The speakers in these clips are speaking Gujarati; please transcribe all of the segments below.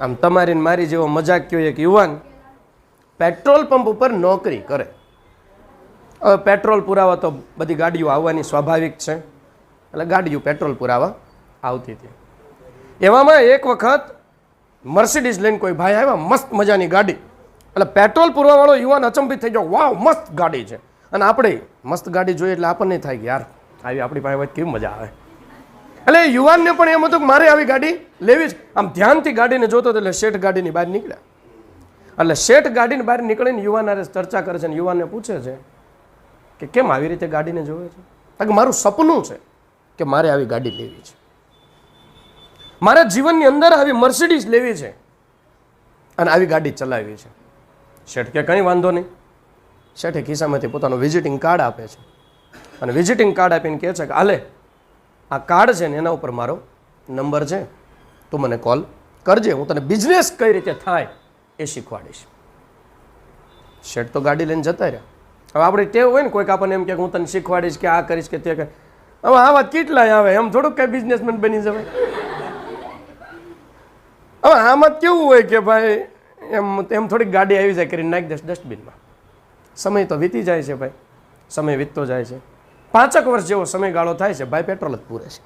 આમ તમારી ને મારી જેવો મજાક કયો એક યુવાન પેટ્રોલ પંપ ઉપર નોકરી કરે. હવે પેટ્રોલ પુરાવા તો બધી ગાડીઓ આવવાની સ્વાભાવિક છે, એટલે ગાડીઓ પેટ્રોલ પુરાવા આવતી હતી. એવામાં એક વખત મર્સિડીઝ લઈને કોઈ ભાઈ આવ્યા, મસ્ત મજાની ગાડી. એટલે પેટ્રોલ પુરવાવાળો યુવાન અચંબિત થઈ ગયો, વાવ મસ્ત ગાડી છે. અને આપણે મસ્ત ગાડી જોઈએ એટલે આપણને થાય કે યાર આવી આપણી પાસે કેવી મજા આવે. એટલે યુવાનને પણ એમ હતું કે મારે આવી ગાડી લેવી જ. આમ ધ્યાનથી ગાડીને જોતો હતો એટલે શેઠ ગાડીની બહાર નીકળ્યા. એટલે શેઠ ગાડીની બહાર નીકળીને યુવાન હારે ચર્ચા કરે છે અને યુવાનને પૂછે છે કે કેમ આવી રીતે ગાડીને જોવે છે? કારણ કે મારું સપનું છે કે મારે આવી ગાડી લેવી છે, મારા જીવનની અંદર આવી મર્સિડીઝ લેવી છે અને આવી ગાડી ચલાવવી છે. શેઠ કે કંઈ વાંધો નહીં. શેઠે ખિસ્સામાંથી પોતાનું વિઝિટિંગ કાર્ડ આપે છે અને વિઝિટિંગ કાર્ડ આપીને કહે છે કે હાલે આ કાર્ડ છે ને એના ઉપર મારો નંબર છે, તું મને કોલ કરજે, હું તને બિઝનેસ કઈ રીતે થાય એ શીખવાડીશ. શેઠ તો ગાડી લઈને જતા રહ્યા. હવે આપણે ટેવ હોય ને કોઈક આપણને એમ કે હું તને શીખવાડીશ કે આ કરીશ કે તે કરે. હવે આ વાત કેટલાય આવે, એમ થોડુંક કઈ બિઝનેસમેન બની જવાય. હવે આમાં કેવું હોય કે ભાઈ એમ થોડીક ગાડી આવી જાય કરીને નાખી દઈશ ડસ્ટબિનમાં. સમય તો વીતી જાય છે ભાઈ, સમય વીતતો જાય છે. 5 વર્ષ જેવો સમયગાળો થાય છે, ભાઈ પેટ્રોલ જ પૂરે છે.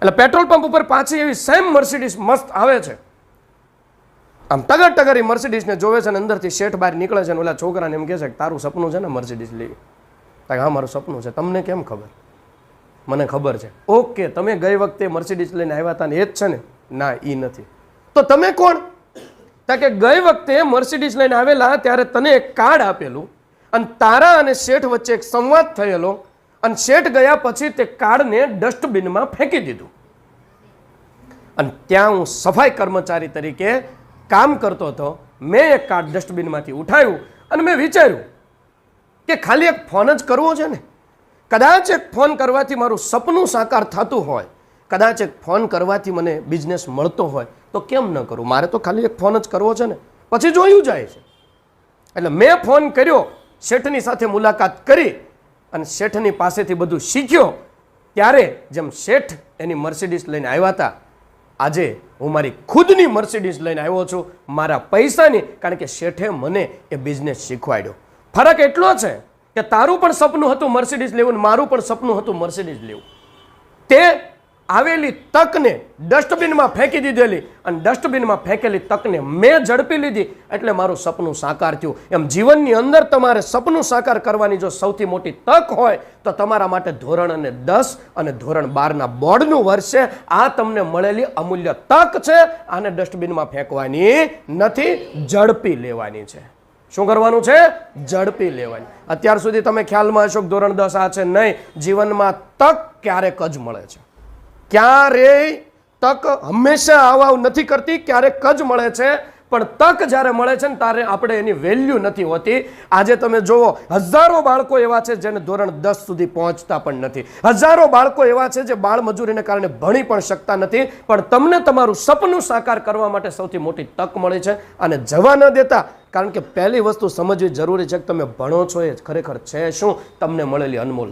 એટલે પેટ્રોલ પંપ ઉપર પાછી એવી સેમ મર્સિડીઝ મસ્ત આવે છે. આમ ટગર ટગરી મર્સિડીઝને જોવે છે અને અંદરથી શેઠ બહાર નીકળે છે અને ઓલા છોકરાને એમ કહે છે કે તારું સપનું છે ને મર્સિડીઝ લેવી? હા મારું સપનું છે. તમને કેમ ખબર? મને ખબર છે. ઓકે, તમે ગઈ વખતે મર્સિડીઝ લઈને આવ્યા હતા ને એ જ છે ને? ના, એ નથી. તો તમે કોણ? કે ગઈ વખતે મર્સિડીઝ લઈને આવેલા ત્યારે તને એક કાર્ડ આપેલું અને તારા અને શેઠ વચ્ચે એક સંવાદ થયેલો અને શેઠ ગયા પછી તે કાર્ડને ડસ્ટબિનમાં ફેંકી દીધું. અને ત્યાં હું સફાઈ કર્મચારી તરીકે કામ કરતો હતો. મેં એક કાર્ડ ડસ્ટબિનમાંથી ઉઠાવ્યું અને મેં વિચાર્યું કે ખાલી એક ફોન જ કરવો છે ને, કદાચ એક ફોન કરવાથી મારું સપનું સાકાર થતું હોય, કદાચ એક ફોન કરવાથી મને બિઝનેસ મળતો હોય તો કેમ ન કરું? મારે તો ખાલી એક ફોન જ કરવો છે ને, પછી જોયું જાય છે. એટલે મેં ફોન કર્યો, શેઠની સાથે મુલાકાત કરી અને શેઠની પાસેથી બધું શીખ્યો. ત્યારે જેમ શેઠ એની મર્સિડીઝ લઈને આવ્યા હતા, આજે હું મારી ખુદની મર્સિડીઝ લઈને આવ્યો છું, મારા પૈસાની. કારણ કે શેઠે મને એ બિઝનેસ શીખવાડ્યો. ફરક એટલો છે કે તારું પણ સપનું હતું મર્સિડીઝ લેવું ને મારું પણ સપનું હતું મર્સિડીઝ લેવું. તે આવેલી તકને ડસ્ટબિનમાં ફેંકી દીધેલી અને ડસ્ટબિનમાં ફેંકેલી તકને મેં ઝડપી લીધી એટલે મારું સપનું સાકાર થયું. એમ જીવનની અંદર તમારે સપનું સાકાર કરવાની જો સૌથી મોટી તક હોય તો તમારા માટે ધોરણ 10 અને ધોરણ 12ના બોર્ડનું વર્ષ છે. આ તમને મળેલી અમૂલ્ય તક છે. આને ડસ્ટબિનમાં ફેંકવાની નથી, ઝડપી લેવાની છે. શું કરવાનું છે? ઝડપી લેવાની. અત્યાર સુધી તમે ખ્યાલમાં હશો કે ધોરણ 10 આ છે નહીં. જીવનમાં તક ક્યારેક જ મળે છે. ક્યારેય તક હંમેશા આવ નથી કરતી, ક્યારેક જ મળે છે. પણ તક જ્યારે મળે છે ને ત્યારે આપણે એની વેલ્યુ નથી હોતી. આજે તમે જુઓ, હજારો બાળકો એવા છે જેને ધોરણ 10 સુધી પહોંચતા પણ નથી. હજારો બાળકો એવા છે જે બાળ મજૂરીને કારણે ભણી પણ શકતા નથી. પણ તમને તમારું સપનું સાકાર કરવા માટે સૌથી મોટી તક મળી છે અને જવા ન દેતા. કારણ કે પહેલી વસ્તુ સમજવી જરૂરી છે કે તમે ભણો છો એ ખરેખર છે શું, તમને મળેલી અનમોલ